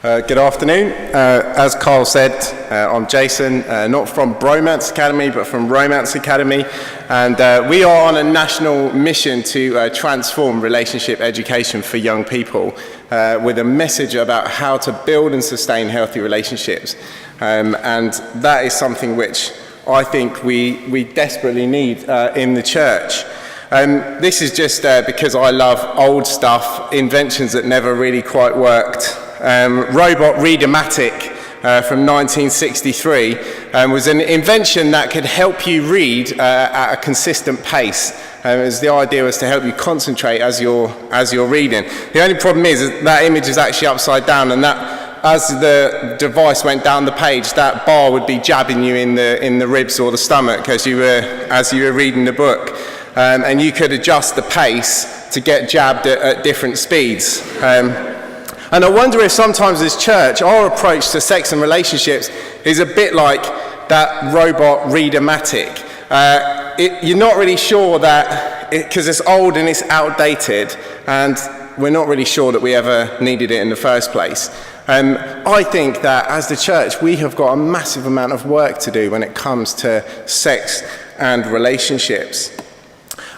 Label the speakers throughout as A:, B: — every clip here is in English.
A: Good afternoon. As Carl said, I'm Jason, not from Bromance Academy, but from Romance Academy. And we are on a national mission to transform relationship education for young people with a message about how to build and sustain healthy relationships. And that is something which I think we desperately need in the church. This is just because I love old stuff, inventions that never really quite worked. Robot Reader-Matic from 1963 was an invention that could help you read at a consistent pace. The idea was to help you concentrate as you're reading. The only problem is that image is actually upside down, and that as the device went down the page, that bar would be jabbing you in the ribs or the stomach as you were reading the book. And you could adjust the pace to get jabbed at different speeds. And I wonder if sometimes as church, our approach to sex and relationships is a bit like that robot Reader-Matic. You're not really sure that, because it's old and it's outdated, and we're not really sure that we ever needed it in the first place. I think that as the church, we have got a massive amount of work to do when it comes to sex and relationships.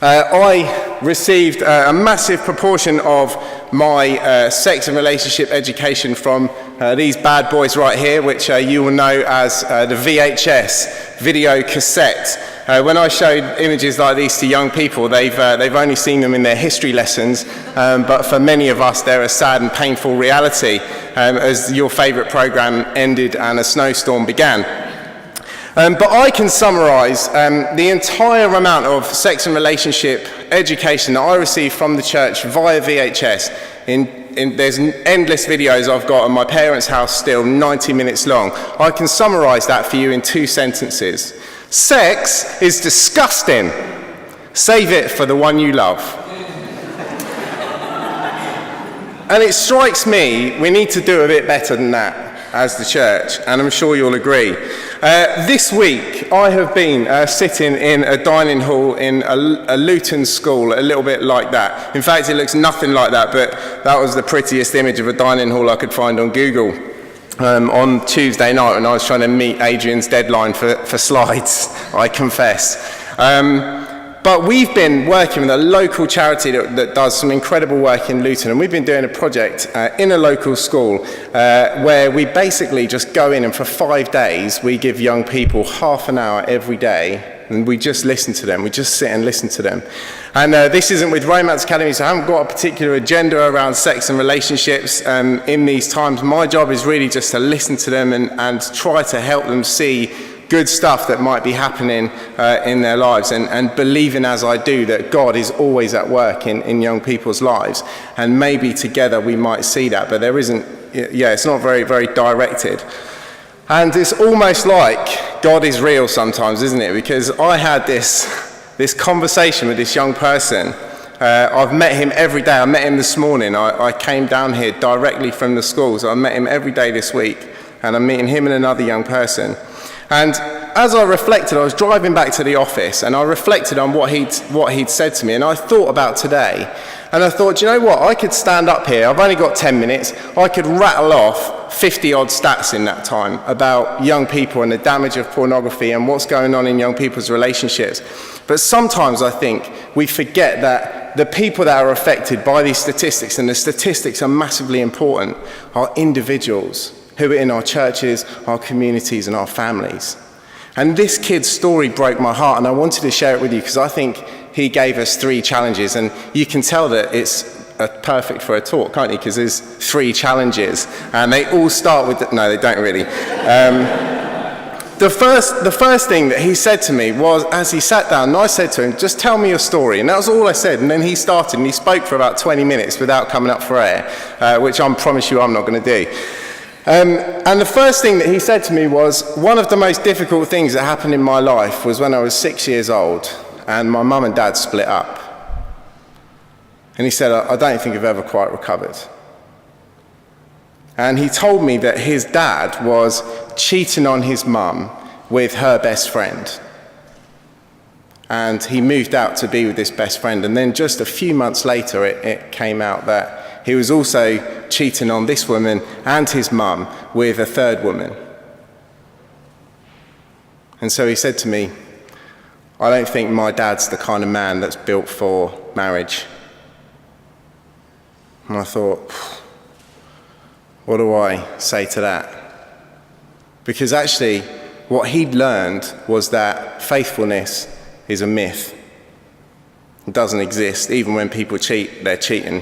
A: I received a massive proportion of my sex and relationship education from these bad boys right here, which you will know as the VHS, video cassette. When I showed images like these to young people, they've only seen them in their history lessons, but for many of us they're a sad and painful reality as your favourite programme ended and a snowstorm began. But I can summarise the entire amount of sex and relationship education that I received from the church via VHS. There's endless videos I've got at my parents' house still, 90 minutes long. I can summarise that for you in 2 sentences. Sex is disgusting. Save it for the one you love. And it strikes me we need to do a bit better than that as the church, and I'm sure you'll agree. This week, I have been sitting in a dining hall in a Luton school, a little bit like that. In fact, it looks nothing like that, but that was the prettiest image of a dining hall I could find on Google on Tuesday night when I was trying to meet Adrian's deadline for slides, I confess. But we've been working with a local charity that does some incredible work in Luton, and we've been doing a project in a local school where we basically just go in and for 5 days we give young people half an hour every day and we just listen to them, we just sit and listen to them. And this isn't with Romance Academy, so I haven't got a particular agenda around sex and relationships in these times. My job is really just to listen to them and try to help them see good stuff that might be happening in their lives, and believing as I do that God is always at work in young people's lives, and maybe together we might see that, but there isn't, it's not very, very directed. And it's almost like God is real sometimes, isn't it? Because I had this conversation with this young person. I've met him every day. I met him this morning. I came down here directly from the school, so I met him every day this week, and I'm meeting him and another young person. And as I reflected, I was driving back to the office and I reflected on what he'd said to me, and I thought about today. And I thought, you know what, I could stand up here, I've only got 10 minutes, I could rattle off 50 odd stats in that time about young people and the damage of pornography and what's going on in young people's relationships. But sometimes I think we forget that the people that are affected by these statistics, and the statistics are massively important, are individuals who are in our churches, our communities, and our families. And this kid's story broke my heart, and I wanted to share it with you because I think he gave us 3 challenges, and you can tell that it's perfect for a talk, can't you? Because there's 3 challenges, and they all start with, no, they don't really. The first thing that he said to me was, as he sat down, and I said to him, just tell me your story. And that was all I said. And then he started, and he spoke for about 20 minutes without coming up for air, which I promise you I'm not going to do. And the first thing that he said to me was, one of the most difficult things that happened in my life was when I was 6 years old and my mum and dad split up. And he said, I don't think I've ever quite recovered. And he told me that his dad was cheating on his mum with her best friend. And he moved out to be with this best friend. And then just a few months later, it came out that he was also cheating on this woman and his mum with a third woman. And so he said to me, I don't think my dad's the kind of man that's built for marriage. And I thought, what do I say to that? Because actually, what he'd learned was that faithfulness is a myth. It doesn't exist. Even when people cheat, they're cheating.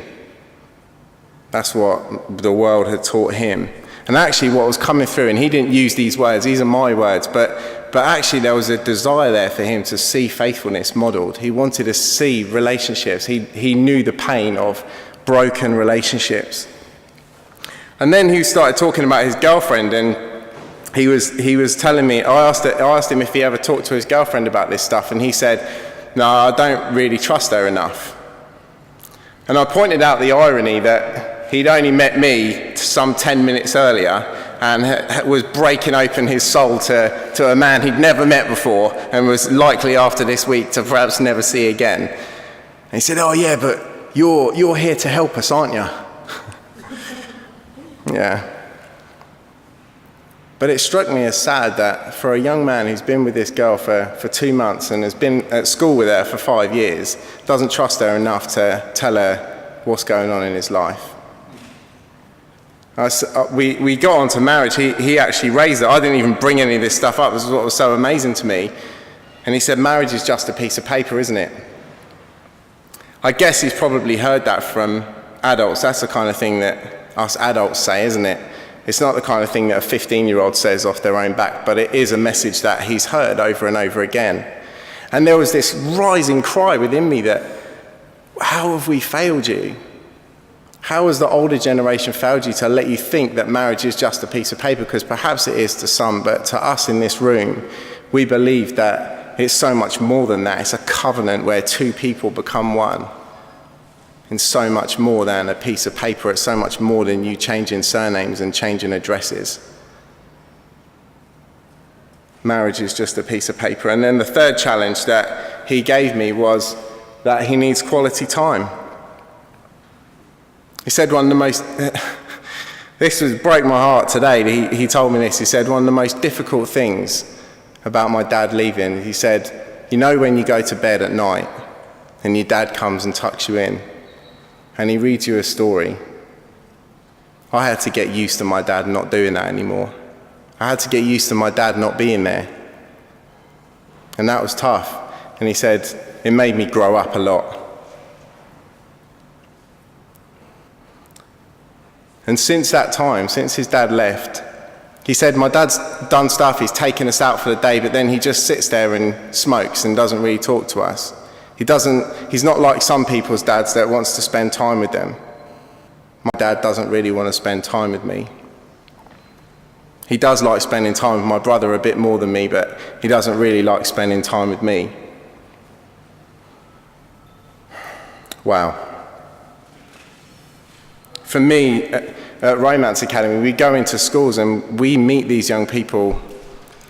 A: That's what the world had taught him. And actually what was coming through, and he didn't use these words, these are my words, but actually there was a desire there for him to see faithfulness modeled. He wanted to see relationships. He knew the pain of broken relationships. And then he started talking about his girlfriend, and he was telling me, I asked him if he ever talked to his girlfriend about this stuff, and he said, no, I don't really trust her enough. And I pointed out the irony that he'd only met me some 10 minutes earlier and was breaking open his soul to a man he'd never met before and was likely after this week to perhaps never see again. And he said, oh yeah, but you're here to help us, aren't you? Yeah. But it struck me as sad that for a young man who's been with this girl for 2 months and has been at school with her for 5 years, doesn't trust her enough to tell her what's going on in his life. We got on to marriage. He actually raised it. I didn't even bring any of this stuff up. This is what was so amazing to me. And he said, marriage is just a piece of paper, isn't it? I guess he's probably heard that from adults. That's the kind of thing that us adults say, isn't it? It's not the kind of thing that a 15-year-old says off their own back, but it is a message that he's heard over and over again. And there was this rising cry within me that, how have we failed you? How has the older generation failed you to let you think that marriage is just a piece of paper? Because perhaps it is to some, but to us in this room, we believe that it's so much more than that. It's a covenant where two people become one. It's so much more than a piece of paper. It's so much more than you changing surnames and changing addresses. Marriage is just a piece of paper. And then the third challenge that he gave me was that he needs quality time. He said one of the most, broke my heart today. He told me this. He said one of the most difficult things about my dad leaving, he said, you know when you go to bed at night and your dad comes and tucks you in and he reads you a story. I had to get used to my dad not doing that anymore. I had to get used to my dad not being there. And that was tough. And he said, it made me grow up a lot. And since that time, since his dad left, he said, my dad's done stuff, he's taken us out for the day, but then he just sits there and smokes and doesn't really talk to us. He's not like some people's dads that wants to spend time with them. My dad doesn't really want to spend time with me. He does like spending time with my brother a bit more than me, but he doesn't really like spending time with me. Wow. For me, at Romance Academy, we go into schools and we meet these young people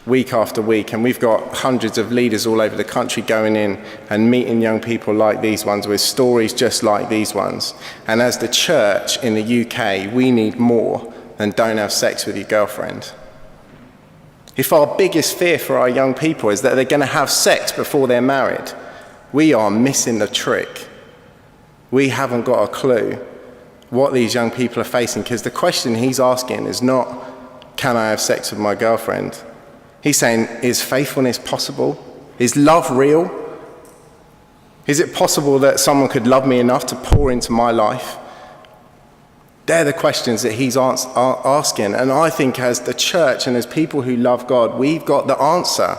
A: week after week, and we've got hundreds of leaders all over the country going in and meeting young people like these ones with stories just like these ones. And as the church in the UK, we need more than don't have sex with your girlfriend. If our biggest fear for our young people is that they're going to have sex before they're married, we are missing the trick. We haven't got a clue what these young people are facing, because the question he's asking is not, can I have sex with my girlfriend? He's saying, is faithfulness possible? Is love real? Is it possible that someone could love me enough to pour into my life? They're the questions that he's asking. And I think as the church and as people who love God, we've got the answer.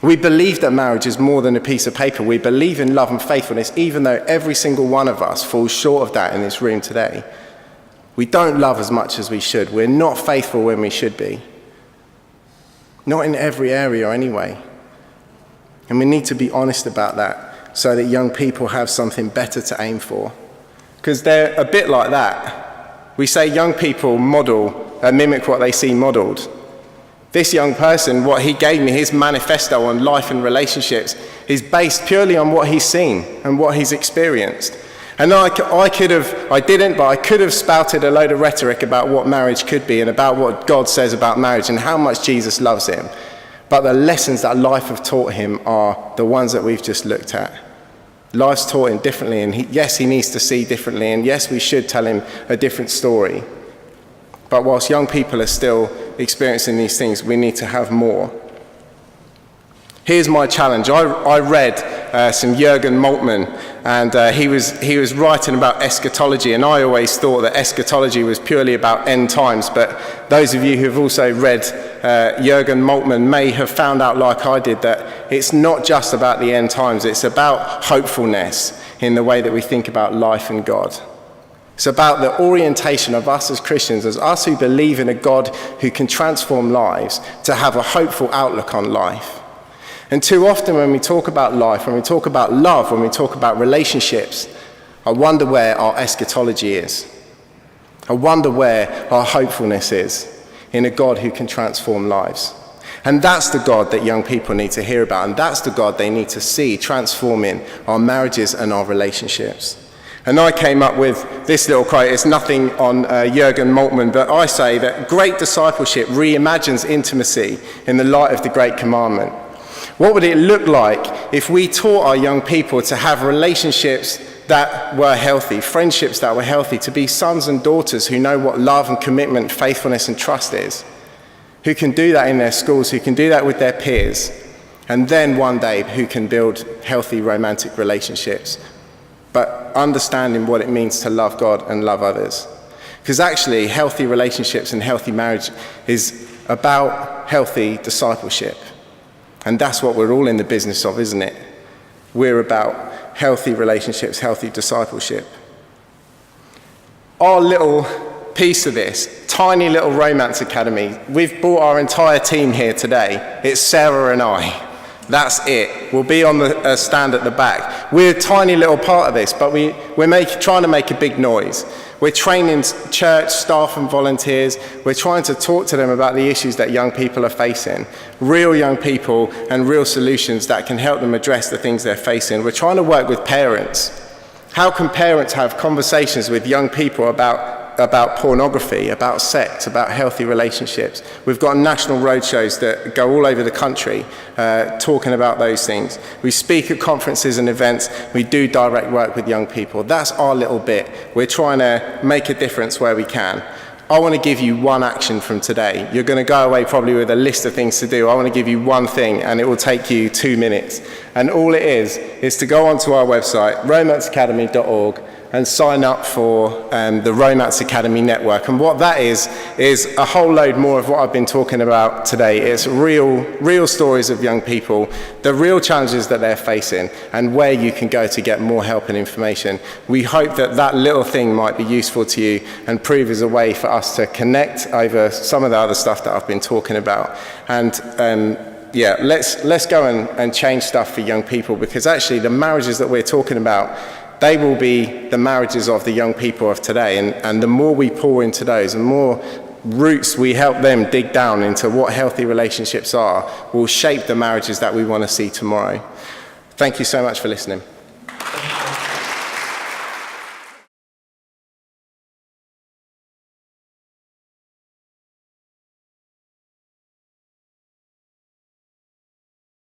A: We believe that marriage is more than a piece of paper. We believe in love and faithfulness, even though every single one of us falls short of that in this room today. We don't love as much as we should. We're not faithful when we should be. Not in every area anyway. And we need to be honest about that so that young people have something better to aim for. Because they're a bit like that. We say young people mimic what they see modelled. This young person, what he gave me, his manifesto on life and relationships, is based purely on what he's seen and what he's experienced. And I didn't, but I could have spouted a load of rhetoric about what marriage could be and about what God says about marriage and how much Jesus loves him. But the lessons that life have taught him are the ones that we've just looked at. Life's taught him differently, and yes, he needs to see differently, and yes, we should tell him a different story. But whilst young people are still experiencing these things, we need to have more. Here's my challenge. I read some Jürgen Moltmann, and he was writing about eschatology, and I always thought that eschatology was purely about end times, but those of you who've also read Jürgen Moltmann may have found out, like I did, that it's not just about the end times, it's about hopefulness in the way that we think about life and God. It's about the orientation of us as Christians, as us who believe in a God who can transform lives, to have a hopeful outlook on life. And too often when we talk about life, when we talk about love, when we talk about relationships, I wonder where our eschatology is. I wonder where our hopefulness is in a God who can transform lives. And that's the God that young people need to hear about, and that's the God they need to see transforming our marriages and our relationships. And I came up with this little quote. It's nothing on Jürgen Moltmann, but I say that great discipleship reimagines intimacy in the light of the Great Commandment. What would it look like if we taught our young people to have relationships that were healthy, friendships that were healthy, to be sons and daughters who know what love and commitment, faithfulness and trust is, who can do that in their schools, who can do that with their peers, and then one day who can build healthy romantic relationships, but understanding what it means to love God and love others. Because actually, healthy relationships and healthy marriage is about healthy discipleship. And that's what we're all in the business of, isn't it? We're about healthy relationships, healthy discipleship. Our little piece of this, tiny little romance academy, we've brought our entire team here today. It's Sarah and I. That's it. We'll be on the stand at the back. We're a tiny little part of this, but we're trying to make a big noise. We're training church staff and volunteers. We're trying to talk to them about the issues that young people are facing. Real young people and real solutions that can help them address the things they're facing. We're trying to work with parents. How can parents have conversations with young people about pornography, about sex, about healthy relationships? We've got national roadshows that go all over the country talking about those things. We speak at conferences and events. We do direct work with young people. That's our little bit. We're trying to make a difference where we can. I want to give you one action from today. You're going to go away probably with a list of things to do. I want to give you one thing, and it will take you 2 minutes. And all it is to go onto our website, romanceacademy.org, and sign up for the Romance Academy Network. And what that is a whole load more of what I've been talking about today. It's real stories of young people, the real challenges that they're facing, and where you can go to get more help and information. We hope that that little thing might be useful to you and prove as a way for us to connect over some of the other stuff that I've been talking about. And let's go and change stuff for young people, because actually the marriages that we're talking about, they will be the marriages of the young people of today. And the more we pour into those, the more roots we help them dig down into what healthy relationships are, will shape the marriages that we want to see tomorrow. Thank you so much for listening.